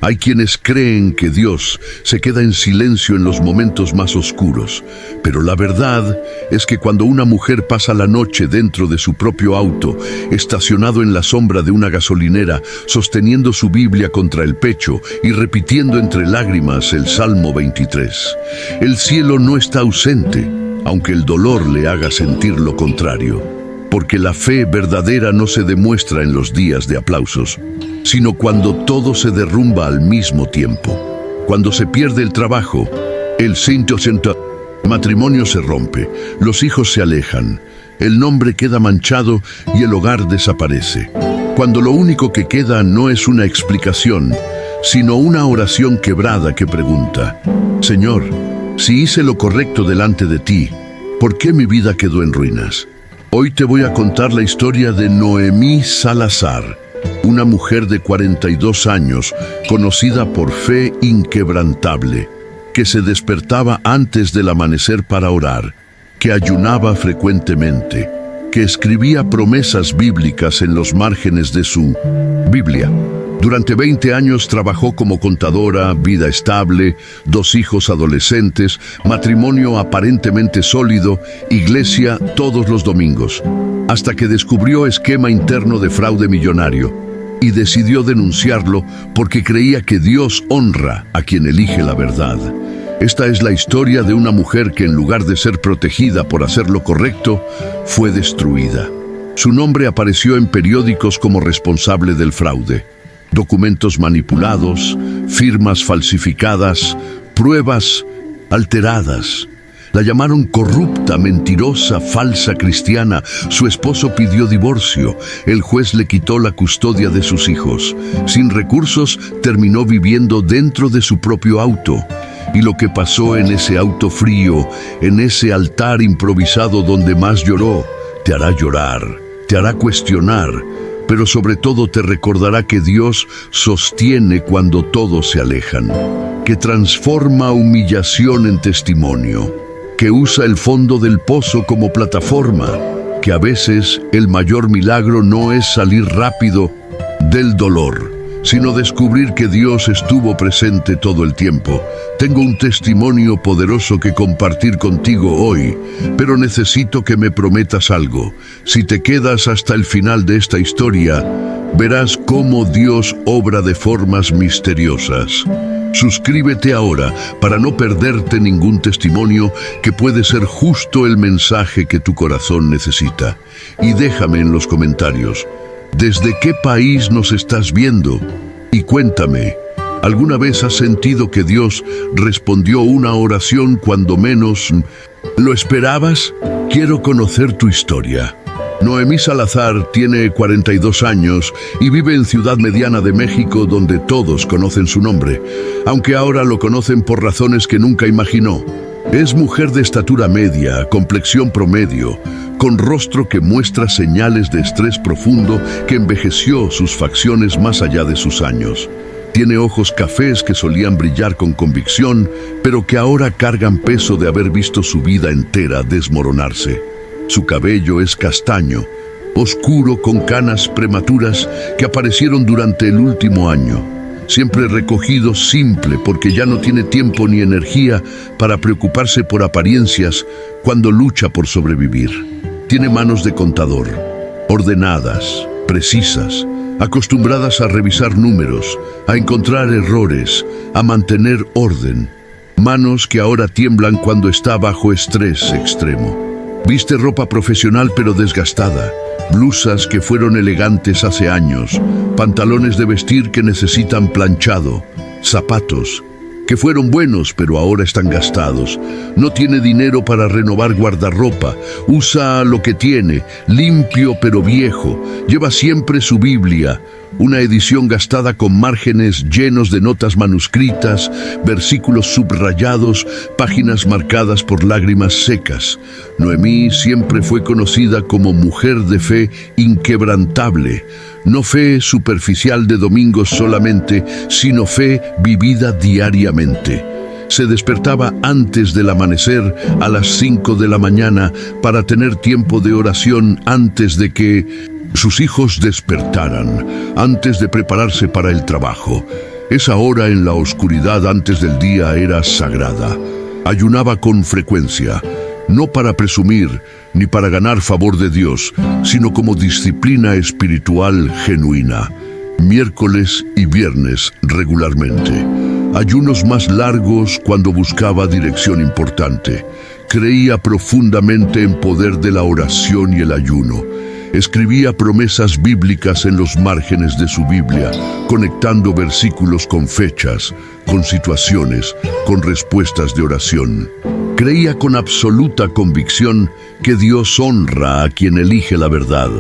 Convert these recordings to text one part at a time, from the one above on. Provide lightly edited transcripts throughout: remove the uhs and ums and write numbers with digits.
Hay quienes creen que Dios se queda en silencio en los momentos más oscuros, pero la verdad es que cuando una mujer pasa la noche dentro de su propio auto, estacionado en la sombra de una gasolinera, sosteniendo su Biblia contra el pecho y repitiendo entre lágrimas el Salmo 23, el cielo no está ausente, aunque el dolor le haga sentir lo contrario. Porque la fe verdadera no se demuestra en los días de aplausos, sino cuando todo se derrumba al mismo tiempo. Cuando se pierde el trabajo, el matrimonio se rompe, los hijos se alejan, el nombre queda manchado y el hogar desaparece. Cuando lo único que queda no es una explicación, sino una oración quebrada que pregunta: Señor, si hice lo correcto delante de ti, ¿por qué mi vida quedó en ruinas? Hoy te voy a contar la historia de Noemí Salazar, una mujer de 42 años, conocida por fe inquebrantable, que se despertaba antes del amanecer para orar, que ayunaba frecuentemente, que escribía promesas bíblicas en los márgenes de su Biblia. Durante 20 años trabajó como contadora, vida estable, 2 hijos adolescentes, matrimonio aparentemente sólido, iglesia todos los domingos, hasta que descubrió esquema interno de fraude millonario y decidió denunciarlo porque creía que Dios honra a quien elige la verdad. Esta es la historia de una mujer que en lugar de ser protegida por hacer lo correcto, fue destruida. Su nombre apareció en periódicos como responsable del fraude. Documentos manipulados, firmas falsificadas, pruebas alteradas. La llamaron corrupta, mentirosa, falsa cristiana. Su esposo pidió divorcio. El juez le quitó la custodia de sus hijos. Sin recursos, terminó viviendo dentro de su propio auto. Y lo que pasó en ese auto frío, en ese altar improvisado donde más lloró, te hará llorar, te hará cuestionar, pero sobre todo te recordará que Dios sostiene cuando todos se alejan, que transforma humillación en testimonio, que usa el fondo del pozo como plataforma, que a veces el mayor milagro no es salir rápido del dolor, sino descubrir que Dios estuvo presente todo el tiempo. Tengo un testimonio poderoso que compartir contigo hoy, pero necesito que me prometas algo. Si te quedas hasta el final de esta historia, verás cómo Dios obra de formas misteriosas. Suscríbete ahora para no perderte ningún testimonio que puede ser justo el mensaje que tu corazón necesita. Y déjame en los comentarios, ¿desde qué país nos estás viendo? Y cuéntame, ¿alguna vez has sentido que Dios respondió una oración cuando menos lo esperabas? Quiero conocer tu historia. Noemí Salazar tiene 42 años y vive en Ciudad Mediana de México, donde todos conocen su nombre, aunque ahora lo conocen por razones que nunca imaginó. Es mujer de estatura media, complexión promedio, con rostro que muestra señales de estrés profundo que envejeció sus facciones más allá de sus años. Tiene ojos cafés que solían brillar con convicción, pero que ahora cargan peso de haber visto su vida entera desmoronarse. Su cabello es castaño, oscuro con canas prematuras que aparecieron durante el último año. Siempre recogido, simple, porque ya no tiene tiempo ni energía para preocuparse por apariencias cuando lucha por sobrevivir. Tiene manos de contador, ordenadas, precisas, acostumbradas a revisar números, a encontrar errores, a mantener orden. Manos que ahora tiemblan cuando está bajo estrés extremo. Viste ropa profesional pero desgastada, blusas que fueron elegantes hace años, pantalones de vestir que necesitan planchado, zapatos que fueron buenos pero ahora están gastados. No tiene dinero para renovar guardarropa, usa lo que tiene, limpio pero viejo, lleva siempre su Biblia, una edición gastada con márgenes llenos de notas manuscritas, versículos subrayados, páginas marcadas por lágrimas secas. Noemí siempre fue conocida como mujer de fe inquebrantable, no fe superficial de domingos solamente, sino fe vivida diariamente. Se despertaba antes del amanecer a las 5 de la mañana para tener tiempo de oración antes de que sus hijos despertaran, antes de prepararse para el trabajo. Esa hora en la oscuridad antes del día era sagrada. Ayunaba con frecuencia, no para presumir ni para ganar favor de Dios, sino como disciplina espiritual genuina. Miércoles y viernes regularmente. Ayunos más largos cuando buscaba dirección importante. Creía profundamente en poder de la oración y el ayuno. Escribía promesas bíblicas en los márgenes de su Biblia, conectando versículos con fechas, con situaciones, con respuestas de oración. Creía con absoluta convicción que Dios honra a quien elige la verdad,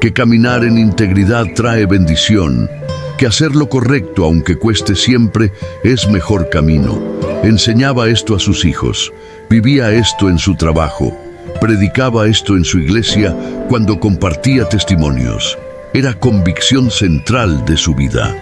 que caminar en integridad trae bendición, que hacer lo correcto, aunque cueste siempre, es mejor camino. Enseñaba esto a sus hijos, vivía esto en su trabajo, predicaba esto en su iglesia cuando compartía testimonios. Era convicción central de su vida.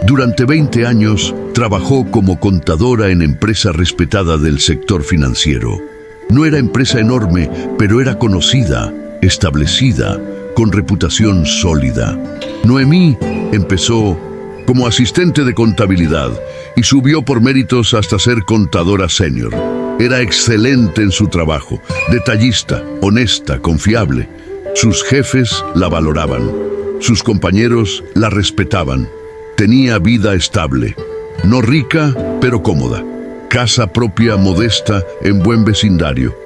Durante 20 años trabajó como contadora en empresa respetada del sector financiero. No era empresa enorme, pero era conocida, establecida, con reputación sólida. Noemí empezó como asistente de contabilidad y subió por méritos hasta ser contadora senior. Era excelente en su trabajo, detallista, honesta, confiable. Sus jefes la valoraban, sus compañeros la respetaban. Tenía vida estable, no rica, pero cómoda. Casa propia modesta en buen vecindario.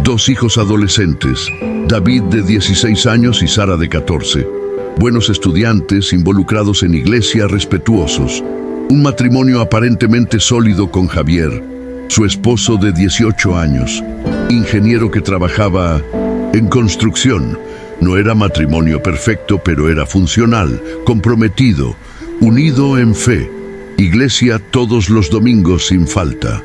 2 hijos adolescentes, David de 16 años y Sara de 14. Buenos estudiantes, involucrados en iglesia, respetuosos. Un matrimonio aparentemente sólido con Javier, su esposo de 18 años, ingeniero que trabajaba en construcción. No era matrimonio perfecto, pero era funcional, comprometido, unido en fe. Iglesia todos los domingos sin falta.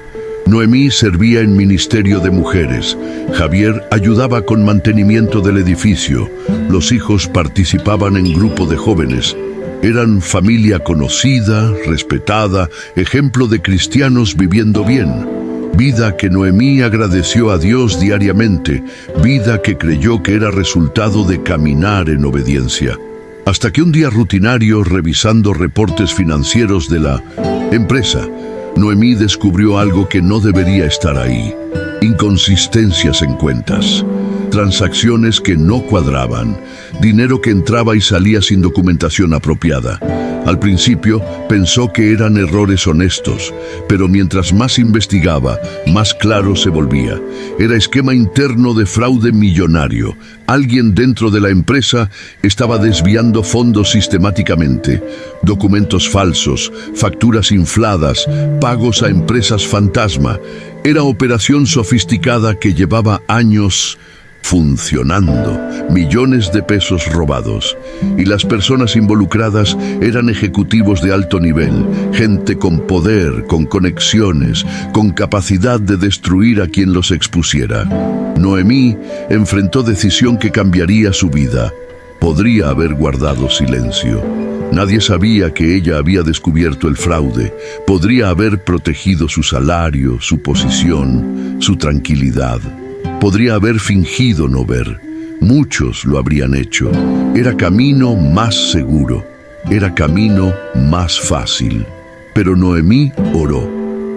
Noemí servía en ministerio de mujeres. Javier ayudaba con mantenimiento del edificio. Los hijos participaban en grupo de jóvenes. Eran familia conocida, respetada, ejemplo de cristianos viviendo bien. Vida que Noemí agradeció a Dios diariamente, vida que creyó que era resultado de caminar en obediencia. Hasta que un día rutinario, revisando reportes financieros de la empresa, Noemí descubrió algo que no debería estar ahí. Inconsistencias en cuentas, transacciones que no cuadraban, dinero que entraba y salía sin documentación apropiada. Al principio pensó que eran errores honestos, pero mientras más investigaba, más claro se volvía. Era esquema interno de fraude millonario. Alguien dentro de la empresa estaba desviando fondos sistemáticamente. Documentos falsos, facturas infladas, pagos a empresas fantasma. Era operación sofisticada que llevaba años funcionando, millones de pesos robados. Y las personas involucradas eran ejecutivos de alto nivel, gente con poder, con conexiones, con capacidad de destruir a quien los expusiera. Noemí enfrentó decisión que cambiaría su vida. Podría haber guardado silencio. Nadie sabía que ella había descubierto el fraude. Podría haber protegido su salario, su posición, su tranquilidad. Podría haber fingido no ver. Muchos lo habrían hecho. Era camino más seguro. Era camino más fácil. Pero Noemí oró.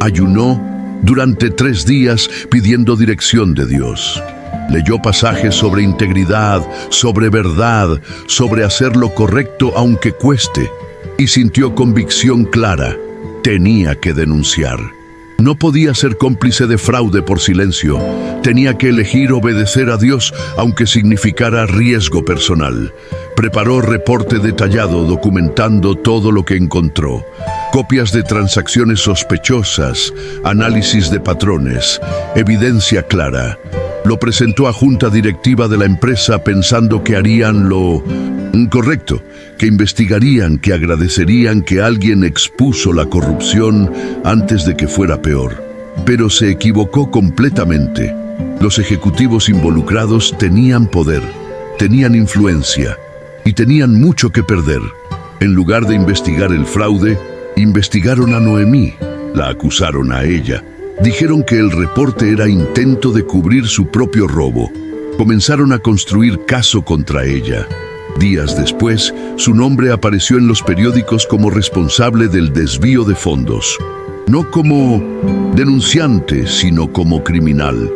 Ayunó durante 3 días pidiendo dirección de Dios. Leyó pasajes sobre integridad, sobre verdad, sobre hacer lo correcto aunque cueste. Y sintió convicción clara. Tenía que denunciar. No podía ser cómplice de fraude por silencio. Tenía que elegir obedecer a Dios, aunque significara riesgo personal. Preparó reporte detallado documentando todo lo que encontró. Copias de transacciones sospechosas, análisis de patrones, evidencia clara. Lo presentó a junta directiva de la empresa pensando que harían lo correcto, que investigarían, que agradecerían que alguien expuso la corrupción antes de que fuera peor. Pero se equivocó completamente. Los ejecutivos involucrados tenían poder, tenían influencia y tenían mucho que perder. En lugar de investigar el fraude, investigaron a Noemí, la acusaron a ella. Dijeron que el reporte era intento de cubrir su propio robo. Comenzaron a construir caso contra ella. Días después, su nombre apareció en los periódicos como responsable del desvío de fondos. No como denunciante, sino como criminal.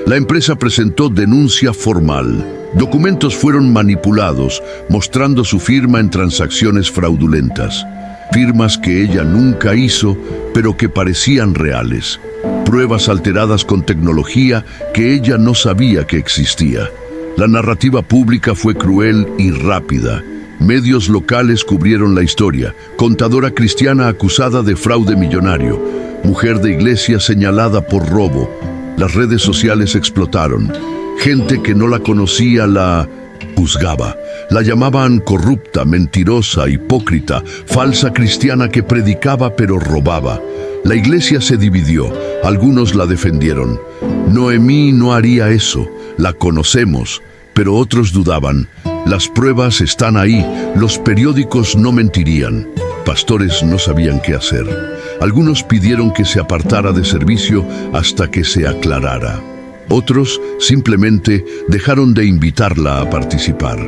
La empresa presentó denuncia formal. Documentos fueron manipulados, mostrando su firma en transacciones fraudulentas. Firmas que ella nunca hizo, pero que parecían reales. Pruebas alteradas con tecnología que ella no sabía que existía. La narrativa pública fue cruel y rápida. Medios locales cubrieron la historia. Contadora cristiana acusada de fraude millonario. Mujer de iglesia señalada por robo. Las redes sociales explotaron. Gente que no la conocía la juzgaba. La llamaban corrupta, mentirosa, hipócrita, falsa cristiana que predicaba pero robaba. La iglesia se dividió. Algunos la defendieron. Noemí no haría eso. La conocemos, pero otros dudaban. Las pruebas están ahí, los periódicos no mentirían. Pastores no sabían qué hacer. Algunos pidieron que se apartara de servicio hasta que se aclarara. Otros simplemente dejaron de invitarla a participar.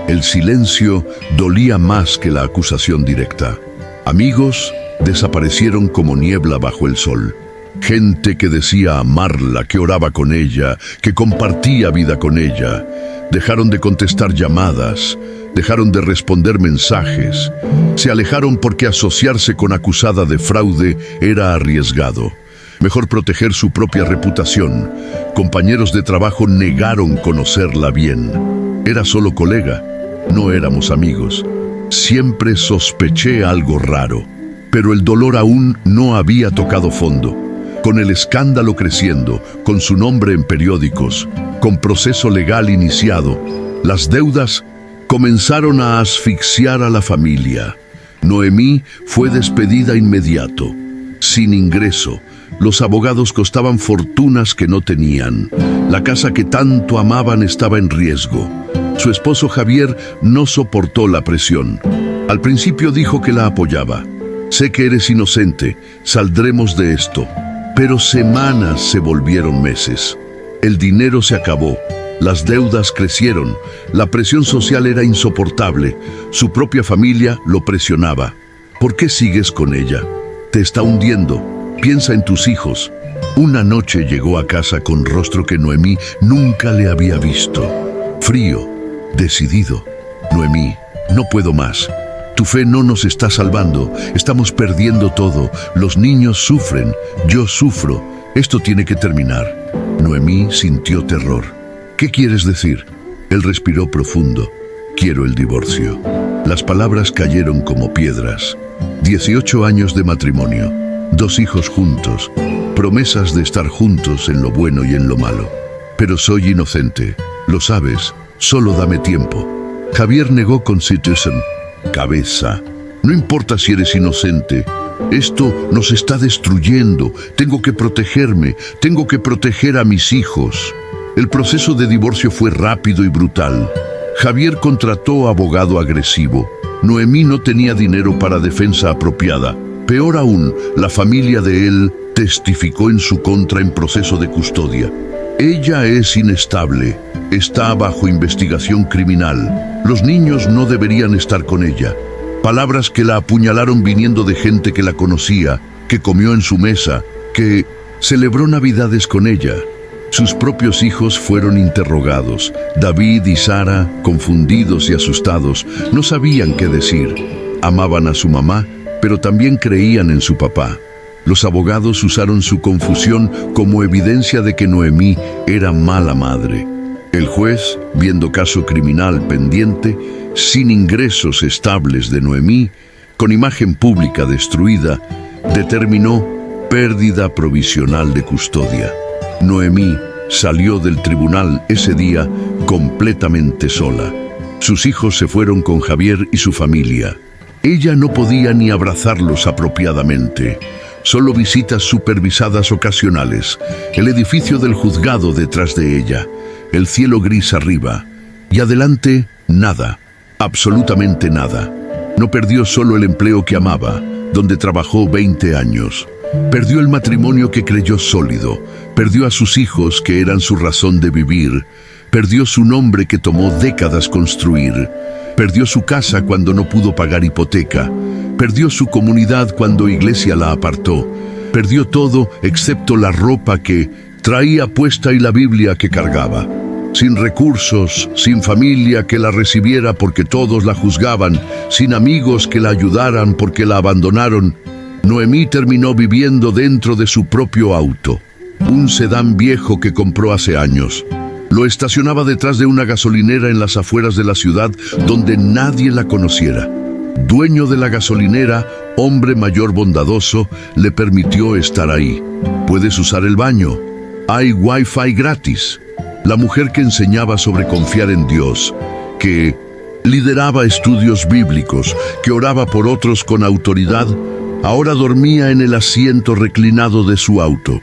El silencio dolía más que la acusación directa. Amigos desaparecieron como niebla bajo el sol. Gente que decía amarla, que oraba con ella, que compartía vida con ella. Dejaron de contestar llamadas, dejaron de responder mensajes. Se alejaron porque asociarse con acusada de fraude era arriesgado. Mejor proteger su propia reputación. Compañeros de trabajo negaron conocerla bien. Era solo colega, no éramos amigos. Siempre sospeché algo raro, pero el dolor aún no había tocado fondo. Con el escándalo creciendo, con su nombre en periódicos, con proceso legal iniciado, las deudas comenzaron a asfixiar a la familia. Noemí fue despedida inmediato, sin ingreso. Los abogados costaban fortunas que no tenían. La casa que tanto amaban estaba en riesgo. Su esposo Javier no soportó la presión. Al principio dijo que la apoyaba. Sé que eres inocente, saldremos de esto. Pero semanas se volvieron meses. El dinero se acabó, las deudas crecieron, la presión social era insoportable, su propia familia lo presionaba. ¿Por qué sigues con ella? Te está hundiendo, piensa en tus hijos. Una noche llegó a casa con rostro que Noemí nunca le había visto. Frío, decidido. Noemí, no puedo más. Tu fe no nos está salvando, estamos perdiendo todo, los niños sufren, yo sufro, esto tiene que terminar. Noemí sintió terror. ¿Qué quieres decir? Él respiró profundo. Quiero el divorcio. Las palabras cayeron como piedras. 18 años de matrimonio, 2 hijos juntos, promesas de estar juntos en lo bueno y en lo malo. Pero soy inocente, lo sabes, solo dame tiempo. Javier negó con Citizen. Cabeza, no importa si eres inocente, esto nos está destruyendo, tengo que protegerme, tengo que proteger a mis hijos. El proceso de divorcio fue rápido y brutal. Javier contrató abogado agresivo. Noemí no tenía dinero para defensa apropiada. Peor aún, la familia de él testificó en su contra en proceso de custodia. Ella es inestable, está bajo investigación criminal. Los niños no deberían estar con ella. Palabras que la apuñalaron viniendo de gente que la conocía, que comió en su mesa, que celebró Navidades con ella. Sus propios hijos fueron interrogados. David y Sara, confundidos y asustados, no sabían qué decir. Amaban a su mamá, pero también creían en su papá. Los abogados usaron su confusión como evidencia de que Noemí era mala madre. El juez, viendo caso criminal pendiente, sin ingresos estables de Noemí, con imagen pública destruida, determinó pérdida provisional de custodia. Noemí salió del tribunal ese día completamente sola. Sus hijos se fueron con Javier y su familia. Ella no podía ni abrazarlos apropiadamente. Solo visitas supervisadas ocasionales, el edificio del juzgado detrás de ella, el cielo gris arriba, y adelante nada, absolutamente nada. No perdió solo el empleo que amaba, donde trabajó 20 años. Perdió el matrimonio que creyó sólido, perdió a sus hijos que eran su razón de vivir, perdió su nombre que tomó décadas construir. Perdió su casa cuando no pudo pagar hipoteca. Perdió su comunidad cuando iglesia la apartó. Perdió todo excepto la ropa que traía puesta y la Biblia que cargaba. Sin recursos, sin familia que la recibiera porque todos la juzgaban, sin amigos que la ayudaran porque la abandonaron, Noemí terminó viviendo dentro de su propio auto, un sedán viejo que compró hace años. Lo estacionaba detrás de una gasolinera en las afueras de la ciudad donde nadie la conociera. Dueño de la gasolinera, hombre mayor bondadoso, le permitió estar ahí. Puedes usar el baño. Hay Wi-Fi gratis. La mujer que enseñaba sobre confiar en Dios, que lideraba estudios bíblicos, que oraba por otros con autoridad, ahora dormía en el asiento reclinado de su auto,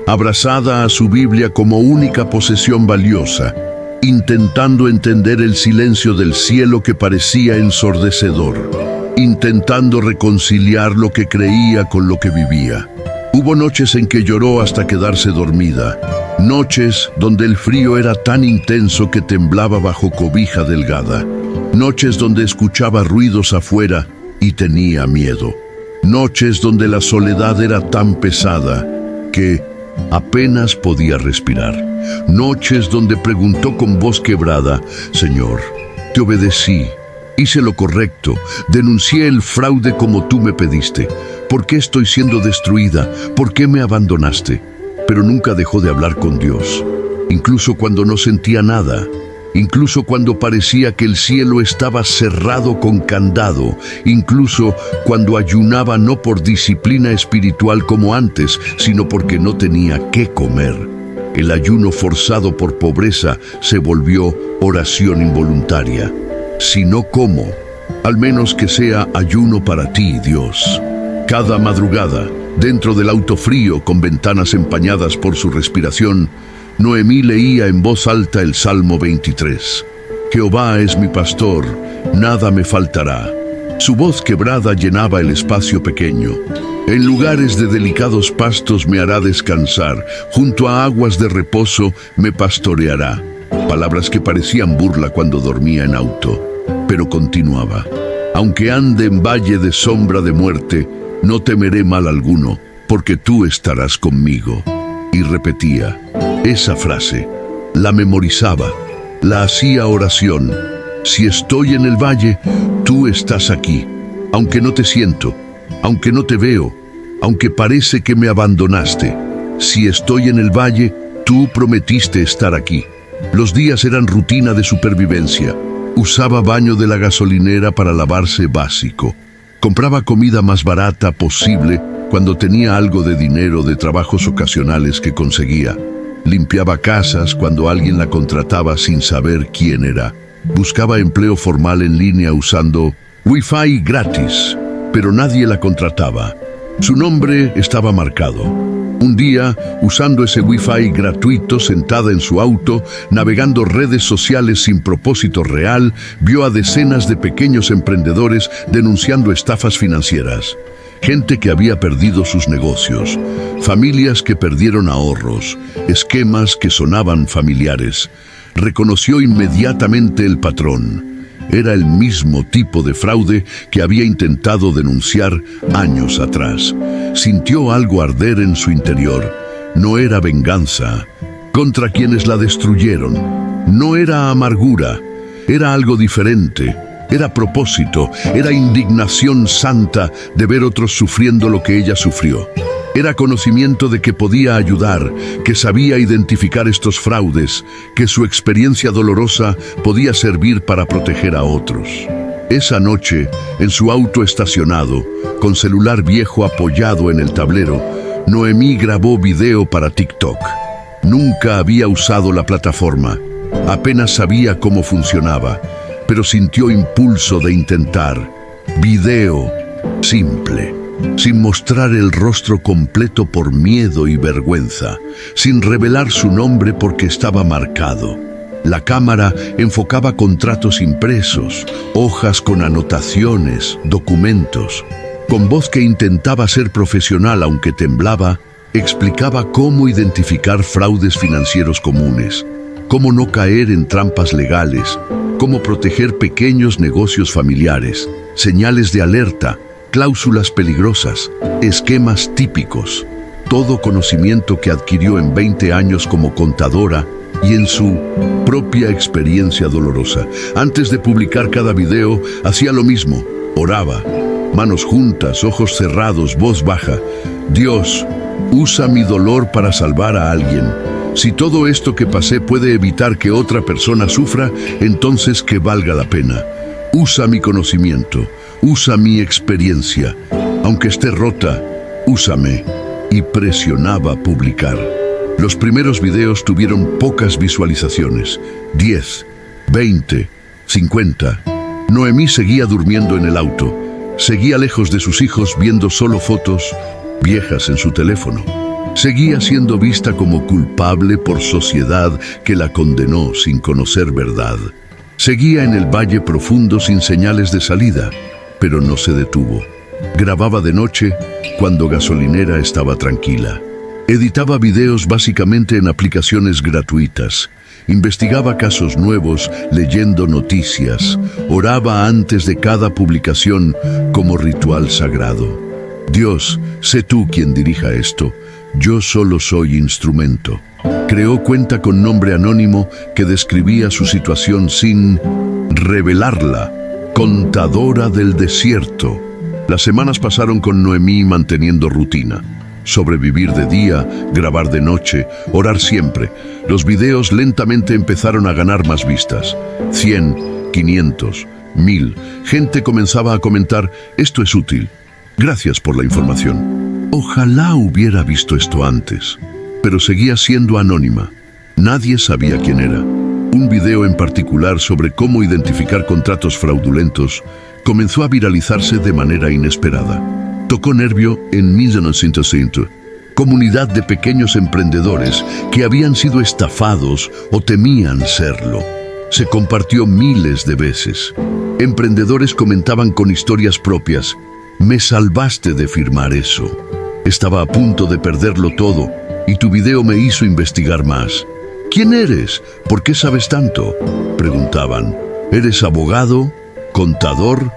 abrazada a su Biblia como única posesión valiosa, intentando entender el silencio del cielo que parecía ensordecedor, intentando reconciliar lo que creía con lo que vivía. Hubo noches en que lloró hasta quedarse dormida, noches donde el frío era tan intenso que temblaba bajo cobija delgada, noches donde escuchaba ruidos afuera y tenía miedo, noches donde la soledad era tan pesada que apenas podía respirar, noches donde preguntó con voz quebrada: Señor, te obedecí, hice lo correcto, denuncié el fraude como tú me pediste. ¿Por qué estoy siendo destruida? ¿Por qué me abandonaste? Pero nunca dejó de hablar con Dios, incluso cuando no sentía nada, incluso cuando parecía que el cielo estaba cerrado con candado, incluso cuando ayunaba no por disciplina espiritual como antes, sino porque no tenía qué comer. El ayuno forzado por pobreza se volvió oración involuntaria. Si no como, al menos que sea ayuno para ti, Dios. Cada madrugada, dentro del auto frío con ventanas empañadas por su respiración, Noemí leía en voz alta el Salmo 23. Jehová es mi pastor, nada me faltará. Su voz quebrada llenaba el espacio pequeño. En lugares de delicados pastos me hará descansar, junto a aguas de reposo me pastoreará. Palabras que parecían burla cuando dormía en auto, pero continuaba. Aunque ande en valle de sombra de muerte, no temeré mal alguno, porque tú estarás conmigo. Y repetía esa frase, la memorizaba, la hacía oración. Si estoy en el valle, tú estás aquí. Aunque no te siento, aunque no te veo, aunque parece que me abandonaste. Si estoy en el valle, tú prometiste estar aquí. Los días eran rutina de supervivencia. Usaba baño de la gasolinera para lavarse básico. Compraba comida más barata posible cuando tenía algo de dinero de trabajos ocasionales que conseguía. Limpiaba casas cuando alguien la contrataba sin saber quién era. Buscaba empleo formal en línea usando Wi-Fi gratis, pero nadie la contrataba. Su nombre estaba marcado. Un día, usando ese Wi-Fi gratuito sentada en su auto, navegando redes sociales sin propósito real, vio a decenas de pequeños emprendedores denunciando estafas financieras. Gente que había perdido sus negocios, familias que perdieron ahorros, esquemas que sonaban familiares. Reconoció inmediatamente el patrón. Era el mismo tipo de fraude que había intentado denunciar años atrás. Sintió algo arder en su interior. No era venganza contra quienes la destruyeron. No era amargura. Era algo diferente. Era propósito. Era indignación santa de ver otros sufriendo lo que ella sufrió. Era conocimiento de que podía ayudar, que sabía identificar estos fraudes, que su experiencia dolorosa podía servir para proteger a otros. Esa noche, en su auto estacionado, con celular viejo apoyado en el tablero, Noemí grabó video para TikTok. Nunca había usado la plataforma, apenas sabía cómo funcionaba, pero sintió impulso de intentar. Video simple, sin mostrar el rostro completo por miedo y vergüenza, sin revelar su nombre porque estaba marcado. La cámara enfocaba contratos impresos, hojas con anotaciones, documentos. Con voz que intentaba ser profesional aunque temblaba, explicaba cómo identificar fraudes financieros comunes, cómo no caer en trampas legales, cómo proteger pequeños negocios familiares, señales de alerta, cláusulas peligrosas, esquemas típicos. Todo conocimiento que adquirió en 20 años como contadora y en su propia experiencia dolorosa. Antes de publicar cada video, hacía lo mismo. Oraba, manos juntas, ojos cerrados, voz baja. Dios, usa mi dolor para salvar a alguien. Si todo esto que pasé puede evitar que otra persona sufra, entonces que valga la pena. Usa mi conocimiento, usa mi experiencia. Aunque esté rota, úsame. Y presionaba publicar. Los primeros videos tuvieron pocas visualizaciones, 10, 20, 50. Noemí seguía durmiendo en el auto, seguía lejos de sus hijos viendo solo fotos viejas en su teléfono. Seguía siendo vista como culpable por sociedad que la condenó sin conocer verdad. Seguía en el valle profundo sin señales de salida, pero no se detuvo. Grababa de noche cuando Gasolinera estaba tranquila. Editaba videos básicamente en aplicaciones gratuitas. Investigaba casos nuevos, leyendo noticias. Oraba antes de cada publicación como ritual sagrado. Dios, sé tú quien dirija esto. Yo solo soy instrumento. Creó cuenta con nombre anónimo que describía su situación sin revelarla. Contadora del desierto. Las semanas pasaron con Noemí manteniendo rutina. Sobrevivir de día, grabar de noche, orar siempre. Los videos lentamente empezaron a ganar más vistas. 100, 500, 1000. Gente comenzaba a comentar, esto es útil. Gracias por la información. Ojalá hubiera visto esto antes. Pero seguía siendo anónima. Nadie sabía quién era. Un video en particular sobre cómo identificar contratos fraudulentos comenzó a viralizarse de manera inesperada. Tocó nervio en 1905. Comunidad de pequeños emprendedores que habían sido estafados o temían serlo. Se compartió miles de veces. Emprendedores comentaban con historias propias. Me salvaste de firmar eso. Estaba a punto de perderlo todo y tu video me hizo investigar más. ¿Quién eres? ¿Por qué sabes tanto?, preguntaban. ¿Eres abogado? ¿Contador?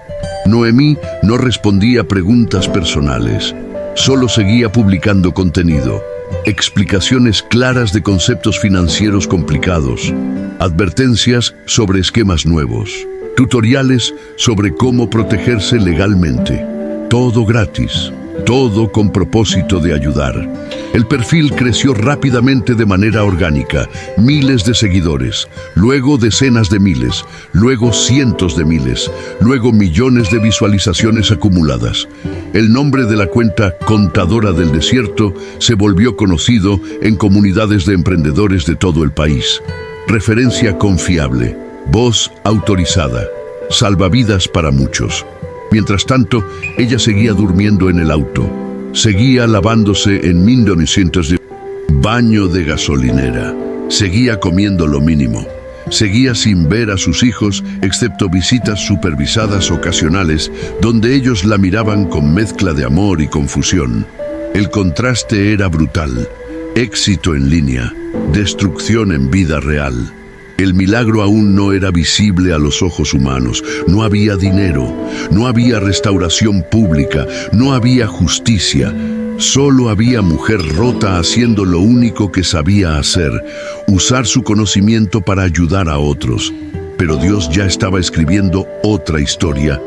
Noemí no respondía a preguntas personales. Solo seguía publicando contenido. Explicaciones claras de conceptos financieros complicados. Advertencias sobre esquemas nuevos. Tutoriales sobre cómo protegerse legalmente. Todo gratis. Todo con propósito de ayudar. El perfil creció rápidamente de manera orgánica, miles de seguidores, luego decenas de miles, luego cientos de miles, luego millones de visualizaciones acumuladas. El nombre de la cuenta Contadora del Desierto se volvió conocido en comunidades de emprendedores de todo el país. Referencia confiable, voz autorizada, salvavidas para muchos. Mientras tanto, ella seguía durmiendo en el auto. Seguía lavándose en 1900 de baño de gasolinera. Seguía comiendo lo mínimo. Seguía sin ver a sus hijos, excepto visitas supervisadas ocasionales, donde ellos la miraban con mezcla de amor y confusión. El contraste era brutal. Éxito en línea, destrucción en vida real. El milagro aún no era visible a los ojos humanos. No había dinero, no había restauración pública, no había justicia. Solo había mujer rota haciendo lo único que sabía hacer, usar su conocimiento para ayudar a otros. Pero Dios ya estaba escribiendo otra historia,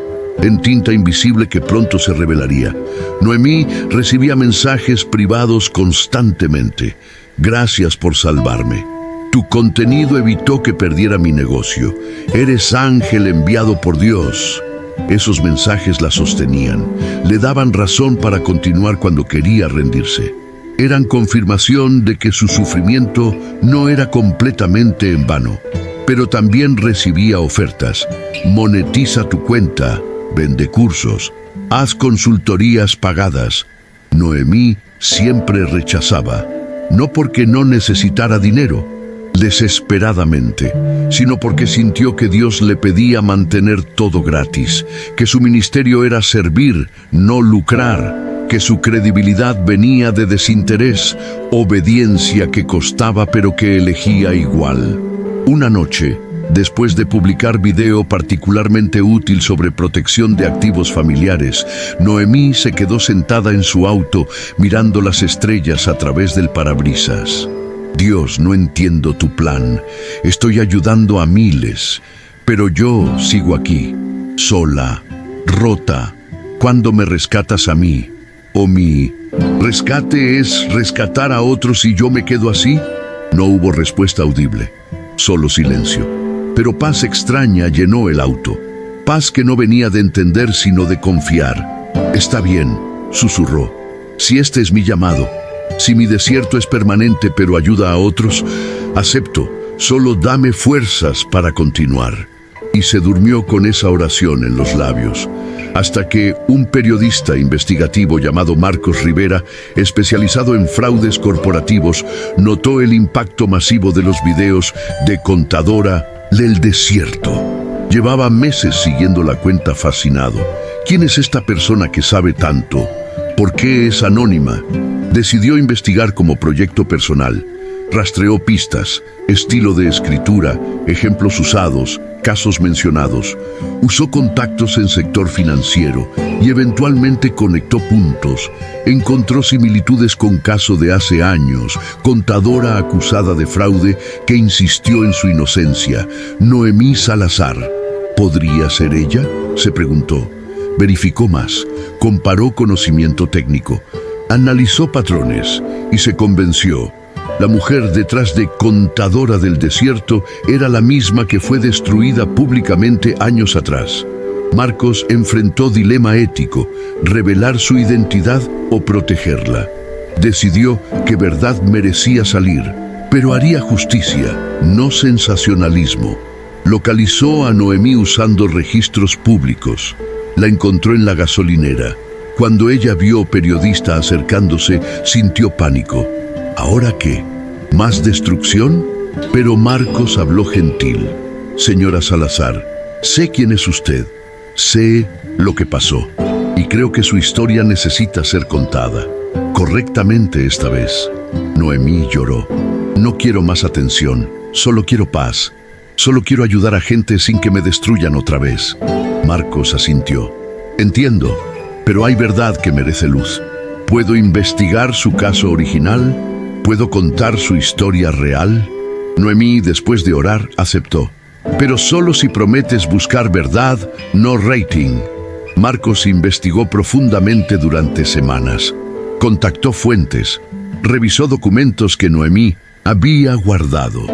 en tinta invisible que pronto se revelaría. Noemí recibía mensajes privados constantemente. Gracias por salvarme. Tu contenido evitó que perdiera mi negocio. Eres ángel enviado por Dios. Esos mensajes la sostenían. Le daban razón para continuar cuando quería rendirse. Eran confirmación de que su sufrimiento no era completamente en vano. Pero también recibía ofertas. Monetiza tu cuenta. Vende cursos. Haz consultorías pagadas. Noemí siempre rechazaba. No porque no necesitara dinero, desesperadamente, sino porque sintió que Dios le pedía mantener todo gratis, que su ministerio era servir, no lucrar, que su credibilidad venía de desinterés, obediencia que costaba pero que elegía igual. Una noche, después de publicar video particularmente útil sobre protección de activos familiares, Noemí se quedó sentada en su auto mirando las estrellas a través del parabrisas. Dios, no entiendo tu plan. Estoy ayudando a miles, pero yo sigo aquí, sola, rota. ¿Cuándo me rescatas a mí? ¿O mi rescate es rescatar a otros y yo me quedo así? No hubo respuesta audible, solo silencio. Pero paz extraña llenó el auto. Paz que no venía de entender sino de confiar. Está bien, susurró. Si este es mi llamado, si mi desierto es permanente pero ayuda a otros, acepto, solo dame fuerzas para continuar. Y se durmió con esa oración en los labios, hasta que un periodista investigativo llamado Marcos Rivera, especializado en fraudes corporativos, notó el impacto masivo de los videos de Contadora del Desierto. Llevaba meses siguiendo la cuenta fascinado. ¿Quién es esta persona que sabe tanto? ¿Por qué es anónima? Decidió investigar como proyecto personal. Rastreó pistas, estilo de escritura, ejemplos usados, casos mencionados. Usó contactos en sector financiero y eventualmente conectó puntos. Encontró similitudes con caso de hace años, contadora acusada de fraude que insistió en su inocencia. Noemí Salazar. ¿Podría ser ella?, se preguntó. Verificó más, comparó conocimiento técnico, analizó patrones y se convenció. La mujer detrás de Contadora del Desierto era la misma que fue destruida públicamente años atrás. Marcos enfrentó dilema ético, revelar su identidad o protegerla. Decidió que verdad merecía salir, pero haría justicia, no sensacionalismo. Localizó a Noemí usando registros públicos. La encontró en la gasolinera. Cuando ella vio periodista acercándose, sintió pánico. ¿Ahora qué? ¿Más destrucción? Pero Marcos habló gentil. Señora Salazar, sé quién es usted. Sé lo que pasó. Y creo que su historia necesita ser contada. Correctamente esta vez. Noemí lloró. No quiero más atención. Solo quiero paz. Solo quiero ayudar a gente sin que me destruyan otra vez. Marcos asintió. Entiendo, pero hay verdad que merece luz. ¿Puedo investigar su caso original? ¿Puedo contar su historia real? Noemí, después de orar, aceptó. Pero solo si prometes buscar verdad, no rating. Marcos investigó profundamente durante semanas. Contactó fuentes. Revisó documentos que Noemí había guardado.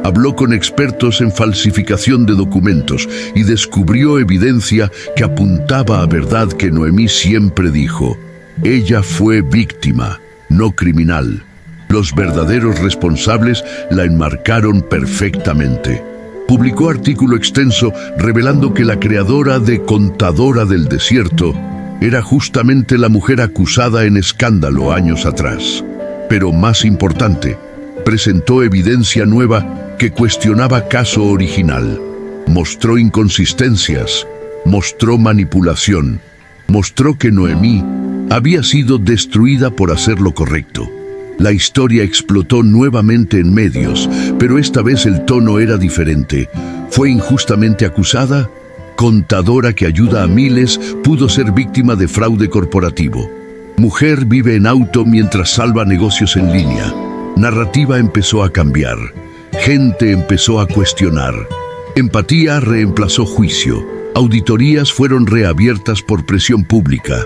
Habló con expertos en falsificación de documentos y descubrió evidencia que apuntaba a verdad que Noemí siempre dijo. Ella fue víctima, no criminal. Los verdaderos responsables la enmarcaron perfectamente. Publicó artículo extenso revelando que la creadora de Contadora del Desierto era justamente la mujer acusada en escándalo años atrás. Pero más importante, presentó evidencia nueva que cuestionaba caso original. Mostró inconsistencias, mostró manipulación, mostró que Noemí había sido destruida por hacer lo correcto. La historia explotó nuevamente en medios, pero esta vez el tono era diferente. ¿Fue injustamente acusada? Contadora que ayuda a miles pudo ser víctima de fraude corporativo. Mujer vive en auto mientras salva negocios en línea. Narrativa empezó a cambiar. Gente empezó a cuestionar. Empatía reemplazó juicio. Auditorías fueron reabiertas por presión pública.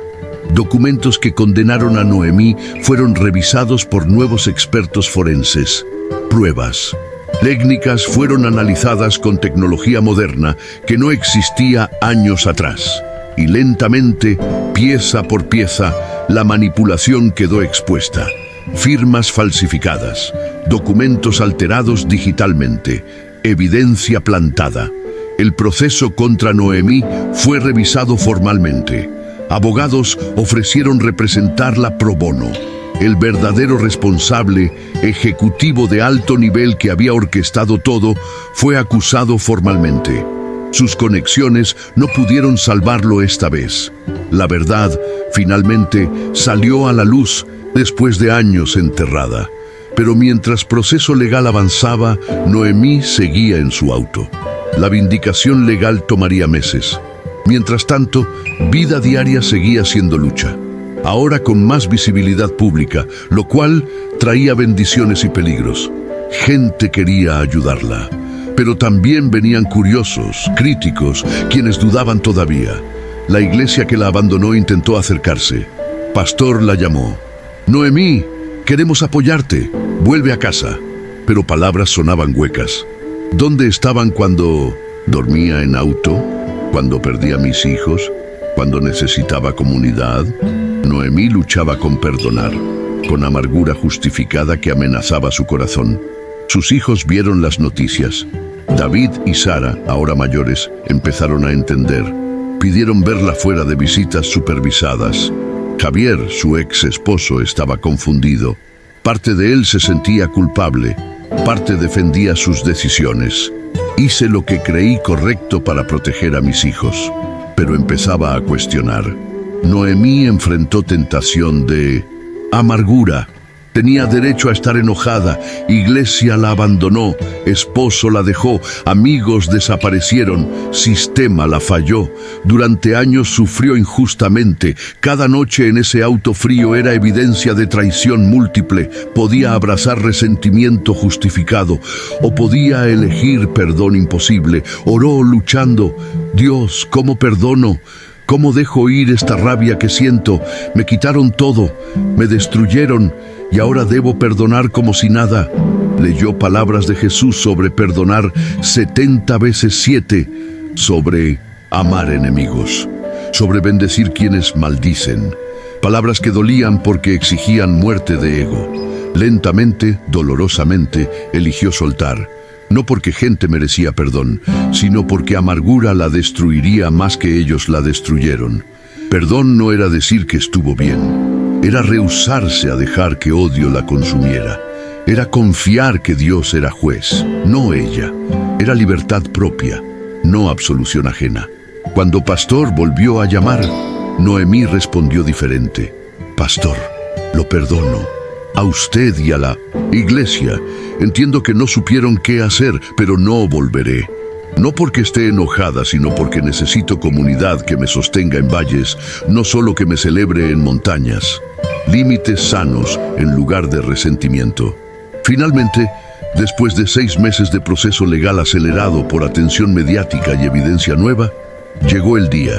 Documentos que condenaron a Noemí fueron revisados por nuevos expertos forenses. Pruebas. Técnicas fueron analizadas con tecnología moderna que no existía años atrás. Y lentamente, pieza por pieza, la manipulación quedó expuesta. Firmas falsificadas, documentos alterados digitalmente, evidencia plantada. El proceso contra Noemí fue revisado formalmente. Abogados ofrecieron representarla pro bono. El verdadero responsable, ejecutivo de alto nivel que había orquestado todo, fue acusado formalmente. Sus conexiones no pudieron salvarlo esta vez. La verdad, finalmente, salió a la luz después de años enterrada. Pero mientras proceso legal avanzaba, Noemí seguía en su auto. La vindicación legal tomaría meses. Mientras tanto, vida diaria seguía siendo lucha. Ahora con más visibilidad pública, lo cual traía bendiciones y peligros. Gente quería ayudarla, pero también venían curiosos, críticos, quienes dudaban todavía. La iglesia que la abandonó intentó acercarse. Pastor la llamó. Noemí, queremos apoyarte, vuelve a casa. Pero palabras sonaban huecas. ¿Dónde estaban cuando dormía en auto? ¿Cuando perdí a mis hijos? ¿Cuando necesitaba comunidad? Noemí luchaba con perdonar, con amargura justificada que amenazaba su corazón. Sus hijos vieron las noticias. David y Sara, ahora mayores, empezaron a entender. Pidieron verla fuera de visitas supervisadas. Javier, su ex esposo, estaba confundido. Parte de él se sentía culpable, parte defendía sus decisiones. Hice lo que creí correcto para proteger a mis hijos, pero empezaba a cuestionar. Noemí enfrentó tentación de amargura. Tenía derecho a estar enojada. Iglesia la abandonó, esposo la dejó, amigos desaparecieron, sistema la falló. Durante años sufrió injustamente. Cada noche en ese auto frío era evidencia de traición múltiple. Podía abrazar resentimiento justificado o podía elegir perdón imposible. Oró luchando. Dios, ¿cómo perdono? ¿Cómo dejo ir esta rabia que siento? Me quitaron todo, me destruyeron y ahora debo perdonar como si nada. Leyó palabras de Jesús sobre perdonar 70 veces 7, sobre amar enemigos, sobre bendecir quienes maldicen. Palabras que dolían porque exigían muerte de ego. Lentamente, dolorosamente, eligió soltar. No porque gente merecía perdón, sino porque amargura la destruiría más que ellos la destruyeron. Perdón no era decir que estuvo bien, era rehusarse a dejar que odio la consumiera. Era confiar que Dios era juez, no ella. Era libertad propia, no absolución ajena. Cuando Pastor volvió a llamar, Noemí respondió diferente. Pastor, lo perdono. A usted y a la iglesia. Entiendo que no supieron qué hacer, pero no volveré. No porque esté enojada, sino porque necesito comunidad que me sostenga en valles, no solo que me celebre en montañas. Límites sanos en lugar de resentimiento. Finalmente, después de 6 meses de proceso legal acelerado por atención mediática y evidencia nueva, llegó el día.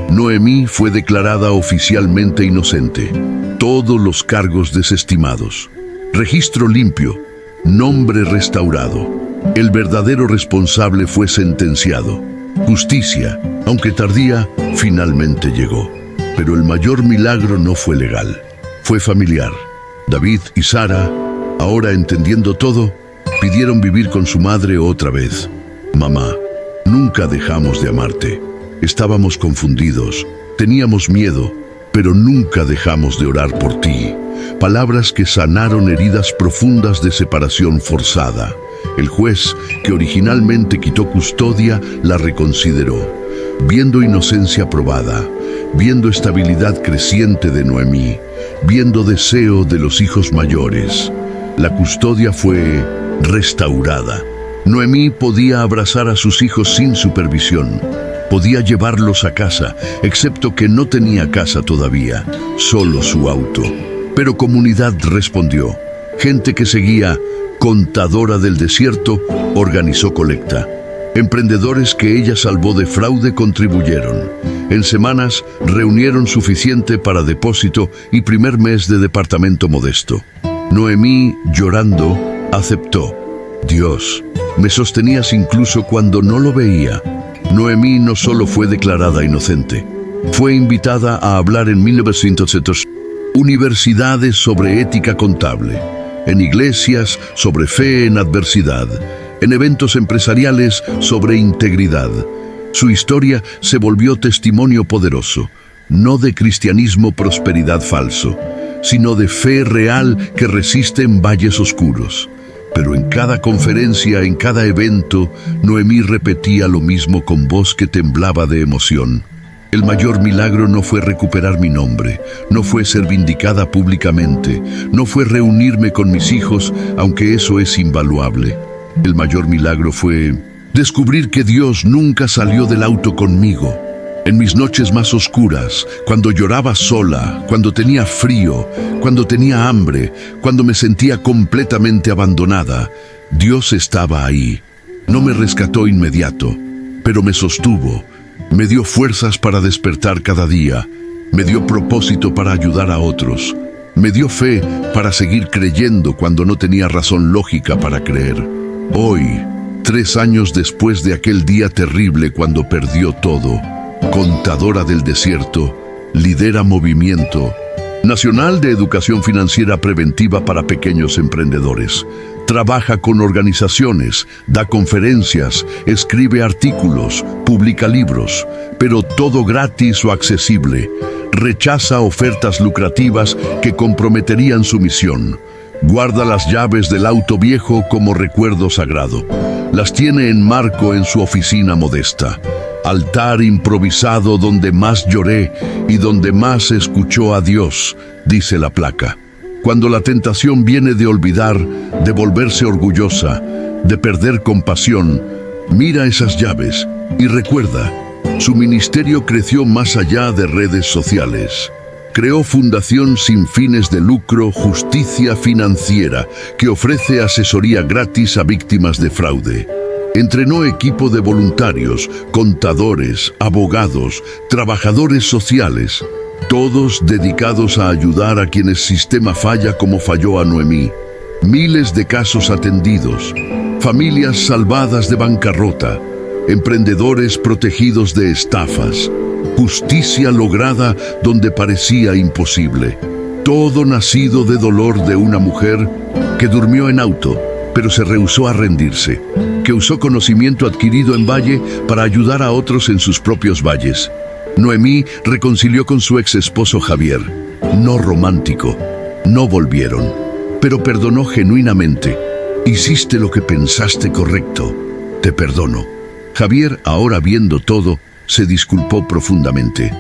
Noemí fue declarada oficialmente inocente. Todos los cargos desestimados. Registro limpio. Nombre restaurado. El verdadero responsable fue sentenciado. Justicia, aunque tardía, finalmente llegó. Pero el mayor milagro no fue legal. Fue familiar. David y Sara, ahora entendiendo todo, pidieron vivir con su madre otra vez. Mamá, nunca dejamos de amarte. Estábamos confundidos, teníamos miedo, pero nunca dejamos de orar por ti. Palabras que sanaron heridas profundas de separación forzada. El juez, que originalmente quitó custodia, la reconsideró. Viendo inocencia probada, viendo estabilidad creciente de Noemí, viendo deseo de los hijos mayores, la custodia fue restaurada. Noemí podía abrazar a sus hijos sin supervisión. Podía llevarlos a casa, excepto que no tenía casa todavía, solo su auto. Pero comunidad respondió. Gente que seguía, contadora del desierto, organizó colecta. Emprendedores que ella salvó de fraude contribuyeron. En semanas reunieron suficiente para depósito y primer mes de departamento modesto. Noemí, llorando, aceptó. Dios, me sostenías incluso cuando no lo veía. Noemí no solo fue declarada inocente, fue invitada a hablar en 1970 universidades sobre ética contable, en iglesias sobre fe en adversidad, en eventos empresariales sobre integridad. Su historia se volvió testimonio poderoso, no de cristianismo prosperidad falso, sino de fe real que resiste en valles oscuros. Pero en cada conferencia, en cada evento, Noemí repetía lo mismo con voz que temblaba de emoción. El mayor milagro no fue recuperar mi nombre, no fue ser vindicada públicamente, no fue reunirme con mis hijos, aunque eso es invaluable. El mayor milagro fue descubrir que Dios nunca salió del auto conmigo. En mis noches más oscuras, cuando lloraba sola, cuando tenía frío, cuando tenía hambre, cuando me sentía completamente abandonada, Dios estaba ahí. No me rescató inmediato, pero me sostuvo. Me dio fuerzas para despertar cada día. Me dio propósito para ayudar a otros. Me dio fe para seguir creyendo cuando no tenía razón lógica para creer. Hoy, 3 años después de aquel día terrible cuando perdió todo, contadora del desierto, lidera movimiento nacional de educación financiera preventiva para pequeños emprendedores. Trabaja con organizaciones, da conferencias, escribe artículos, publica libros, pero todo gratis o accesible. Rechaza ofertas lucrativas que comprometerían su misión. Guarda las llaves del auto viejo como recuerdo sagrado. Las tiene en marco en su oficina modesta. Altar improvisado donde más lloré y donde más escuchó a Dios, dice la placa. Cuando la tentación viene de olvidar, de volverse orgullosa, de perder compasión, mira esas llaves y recuerda, su ministerio creció más allá de redes sociales. Creó Fundación sin fines de lucro Justicia Financiera, que ofrece asesoría gratis a víctimas de fraude. Entrenó equipo de voluntarios, contadores, abogados, trabajadores sociales, todos dedicados a ayudar a quienes sistema falla como falló a Noemí. Miles de casos atendidos, familias salvadas de bancarrota, emprendedores protegidos de estafas, justicia lograda donde parecía imposible. Todo nacido de dolor de una mujer que durmió en auto, pero se rehusó a rendirse, que usó conocimiento adquirido en valle para ayudar a otros en sus propios valles. Noemí reconcilió con su ex esposo Javier. No romántico, no volvieron, pero perdonó genuinamente. Hiciste lo que pensaste correcto, te perdono. Javier, ahora viendo todo, se disculpó profundamente.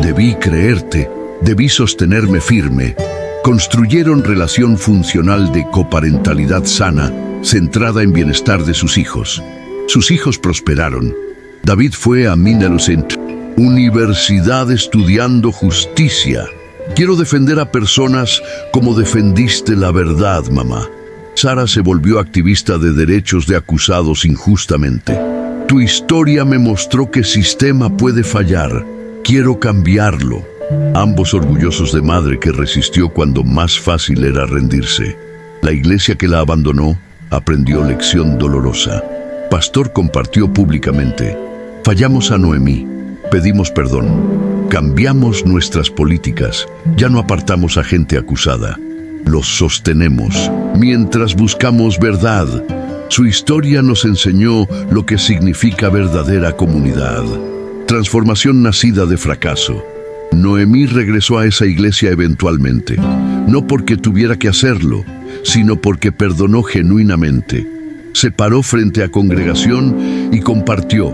Debí creerte, debí sostenerme firme. Construyeron relación funcional de coparentalidad sana, centrada en bienestar de sus hijos. Sus hijos prosperaron. David fue a Minnelucent, universidad estudiando justicia. Quiero defender a personas como defendiste la verdad, mamá. Sara se volvió activista de derechos de acusados injustamente. Tu historia me mostró que el sistema puede fallar. Quiero cambiarlo. Ambos orgullosos de madre que resistió cuando más fácil era rendirse. La iglesia que la abandonó aprendió lección dolorosa. Pastor compartió públicamente: fallamos a Noemí, pedimos perdón, cambiamos nuestras políticas, ya no apartamos a gente acusada, los sostenemos mientras buscamos verdad. Su historia nos enseñó lo que significa verdadera comunidad. Transformación nacida de fracaso. Noemí regresó a esa iglesia eventualmente, no porque tuviera que hacerlo, sino porque perdonó genuinamente. Se paró frente a congregación y compartió: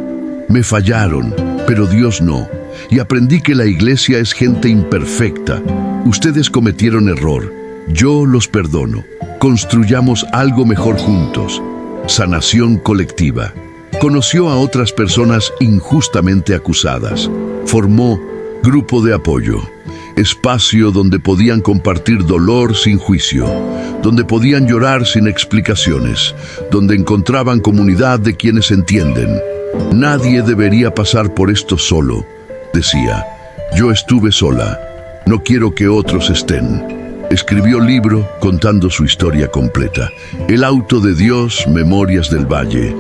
me fallaron, pero Dios no, y aprendí que la iglesia es gente imperfecta. Ustedes cometieron error, yo los perdono. Construyamos algo mejor juntos. Sanación colectiva. Conoció a otras personas injustamente acusadas. Formó grupo de apoyo, espacio donde podían compartir dolor sin juicio, donde podían llorar sin explicaciones, donde encontraban comunidad de quienes entienden. Nadie debería pasar por esto solo, decía. Yo estuve sola, no quiero que otros estén. Escribió libro contando su historia completa. El auto de Dios, Memorias del Valle.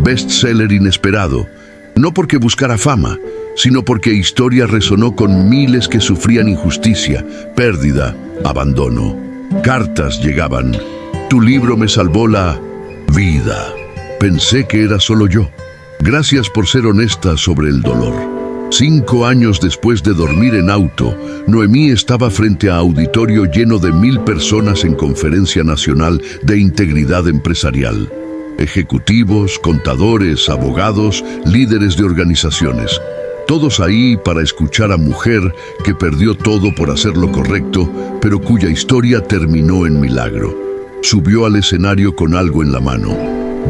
Bestseller inesperado, no porque buscara fama, sino porque historia resonó con miles que sufrían injusticia, pérdida, abandono. Cartas llegaban. Tu libro me salvó la vida. Pensé que era solo yo. Gracias por ser honesta sobre el dolor. 5 años después de dormir en auto, Noemí estaba frente a auditorio lleno de 1000 personas en conferencia nacional de integridad empresarial. Ejecutivos, contadores, abogados, líderes de organizaciones. Todos ahí para escuchar a mujer que perdió todo por hacer lo correcto, pero cuya historia terminó en milagro. Subió al escenario con algo en la mano,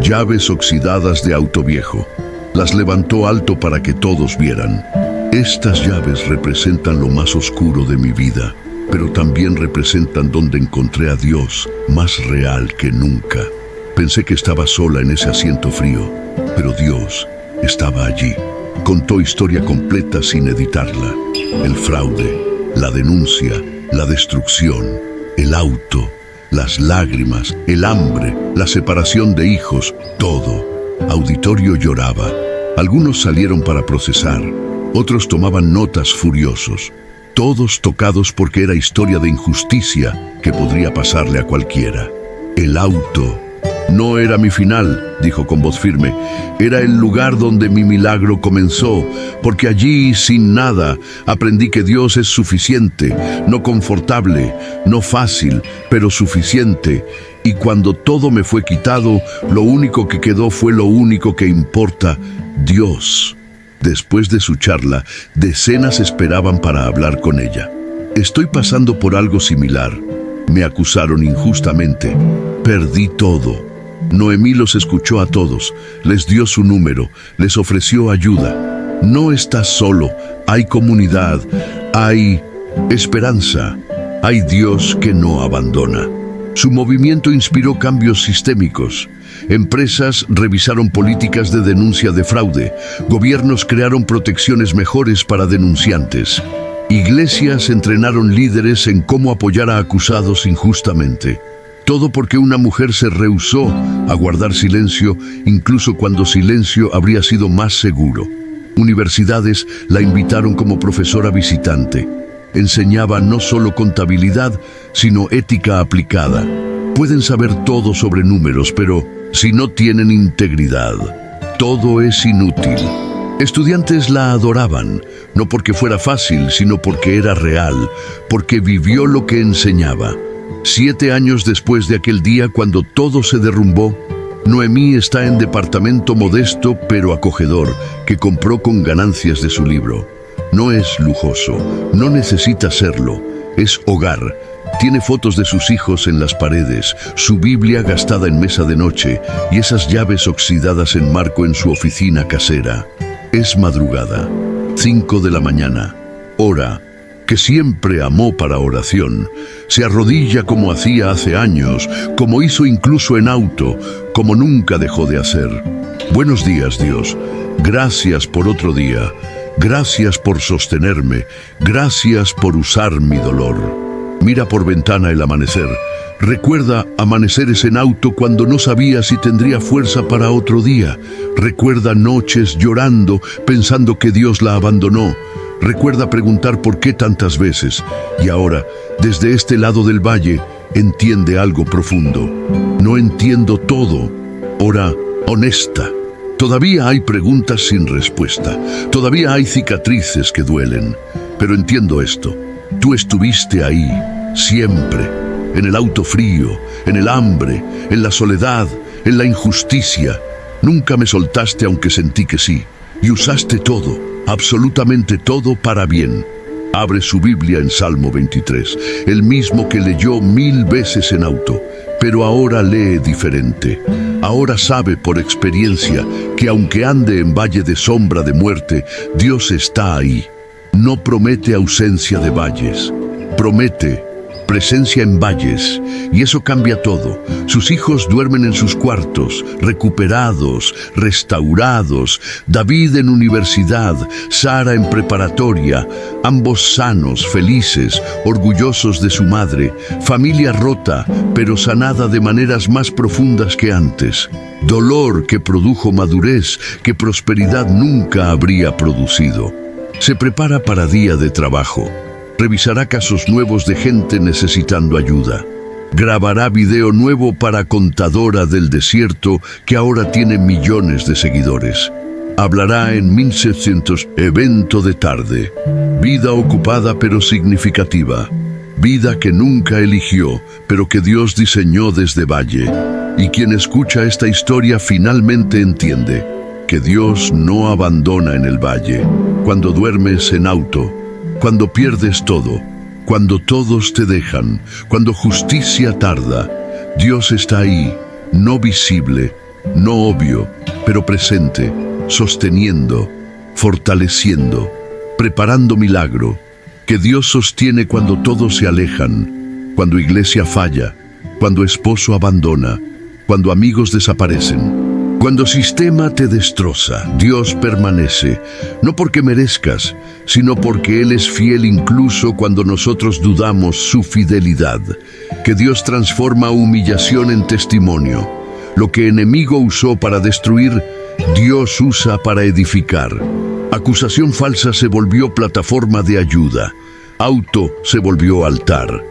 llaves oxidadas de auto viejo. Las levantó alto para que todos vieran. Estas llaves representan lo más oscuro de mi vida, pero también representan donde encontré a Dios más real que nunca. Pensé que estaba sola en ese asiento frío, pero Dios estaba allí. Contó historia completa sin editarla. El fraude, la denuncia, la destrucción, el auto, las lágrimas, el hambre, la separación de hijos, todo. Auditorio lloraba. Algunos salieron para procesar, otros tomaban notas furiosos. Todos tocados porque era historia de injusticia que podría pasarle a cualquiera. El auto no era mi final, dijo con voz firme. Era el lugar donde mi milagro comenzó, porque allí, sin nada, aprendí que Dios es suficiente, no confortable, no fácil, pero suficiente. Y cuando todo me fue quitado, lo único que quedó fue lo único que importa: Dios. Después de su charla, decenas esperaban para hablar con ella. Estoy pasando por algo similar. Me acusaron injustamente. Perdí todo. Noemí los escuchó a todos, les dio su número, les ofreció ayuda. No estás solo, hay comunidad, hay esperanza, hay Dios que no abandona. Su movimiento inspiró cambios sistémicos. Empresas revisaron políticas de denuncia de fraude, gobiernos crearon protecciones mejores para denunciantes. Iglesias entrenaron líderes en cómo apoyar a acusados injustamente. Todo porque una mujer se rehusó a guardar silencio, incluso cuando silencio habría sido más seguro. Universidades la invitaron como profesora visitante. Enseñaba no solo contabilidad, sino ética aplicada. Pueden saber todo sobre números, pero si no tienen integridad, todo es inútil. Estudiantes la adoraban, no porque fuera fácil, sino porque era real, porque vivió lo que enseñaba. 7 años después de aquel día cuando todo se derrumbó, Noemí está en departamento modesto pero acogedor que compró con ganancias de su libro. No es lujoso, no necesita serlo, es hogar. Tiene fotos de sus hijos en las paredes, su Biblia gastada en mesa de noche y esas llaves oxidadas en marco en su oficina casera. Es madrugada, 5 de la mañana, hora que siempre amó para oración. Se arrodilla como hacía hace años, como hizo incluso en auto, como nunca dejó de hacer. Buenos días, Dios. Gracias por otro día. Gracias por sostenerme. Gracias por usar mi dolor. Mira por ventana el amanecer. Recuerda amaneceres en auto cuando no sabía si tendría fuerza para otro día. Recuerda noches llorando, pensando que Dios la abandonó. Recuerda preguntar por qué tantas veces. Y ahora, desde este lado del valle, entiende algo profundo. No entiendo todo. Ora honesta. Todavía hay preguntas sin respuesta. Todavía hay cicatrices que duelen. Pero entiendo esto. Tú estuviste ahí, siempre. En el auto frío, en el hambre, en la soledad, en la injusticia. Nunca me soltaste aunque sentí que sí. Y usaste todo, absolutamente todo para bien. Abre su Biblia en Salmo 23, el mismo que leyó 1000 veces en auto, pero ahora lee diferente. Ahora sabe por experiencia que aunque ande en valle de sombra de muerte, Dios está ahí. No promete ausencia de valles, promete presencia en valles, y eso cambia todo. Sus hijos duermen en sus cuartos, recuperados, restaurados. David en universidad, Sara en preparatoria, ambos sanos, felices, orgullosos de su madre. Familia rota, pero sanada de maneras más profundas que antes. Dolor que produjo madurez que prosperidad nunca habría producido. Se prepara para día de trabajo. Revisará casos nuevos de gente necesitando ayuda. Grabará video nuevo para Contadora del Desierto, que ahora tiene millones de seguidores. Hablará en 1700 evento de tarde. Vida ocupada pero significativa. Vida que nunca eligió, pero que Dios diseñó desde Valle. Y quien escucha esta historia finalmente entiende. que Dios no abandona en el valle, cuando duermes en auto, cuando pierdes todo, cuando todos te dejan, cuando justicia tarda. Dios está ahí, no visible, no obvio, pero presente, sosteniendo, fortaleciendo, preparando milagro, que Dios sostiene cuando todos se alejan, cuando iglesia falla, cuando esposo abandona, cuando amigos desaparecen. Cuando sistema te destroza, Dios permanece, no porque merezcas, sino porque Él es fiel incluso cuando nosotros dudamos su fidelidad. Que Dios transforma humillación en testimonio. Lo que enemigo usó para destruir, Dios usa para edificar. Acusación falsa se volvió plataforma de ayuda. Auto se volvió altar.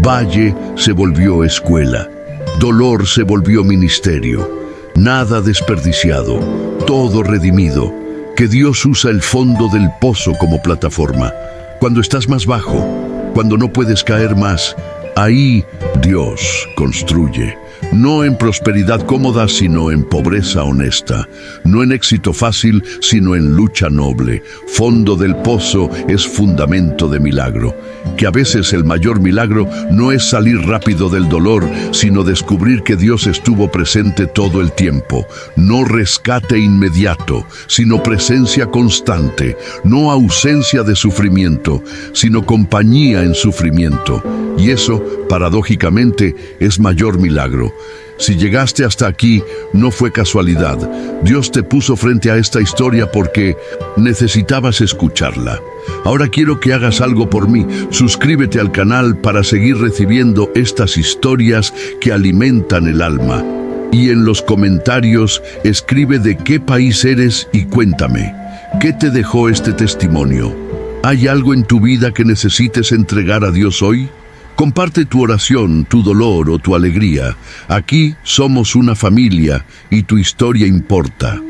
Valle se volvió escuela. Dolor se volvió ministerio. Nada desperdiciado, todo redimido. Que Dios usa el fondo del pozo como plataforma. Cuando estás más bajo, cuando no puedes caer más, ahí Dios construye. No en prosperidad cómoda, sino en pobreza honesta. No en éxito fácil, sino en lucha noble. Fondo del pozo es fundamento de milagro. Que a veces el mayor milagro no es salir rápido del dolor, sino descubrir que Dios estuvo presente todo el tiempo. No rescate inmediato, sino presencia constante. No ausencia de sufrimiento, sino compañía en sufrimiento. Y eso, paradójicamente, es mayor milagro. Si llegaste hasta aquí, no fue casualidad. Dios te puso frente a esta historia porque necesitabas escucharla. Ahora quiero que hagas algo por mí. Suscríbete al canal para seguir recibiendo estas historias que alimentan el alma. Y en los comentarios escribe de qué país eres y cuéntame. ¿Qué te dejó este testimonio? ¿Hay algo en tu vida que necesites entregar a Dios hoy? Comparte tu oración, tu dolor o tu alegría. Aquí somos una familia y tu historia importa.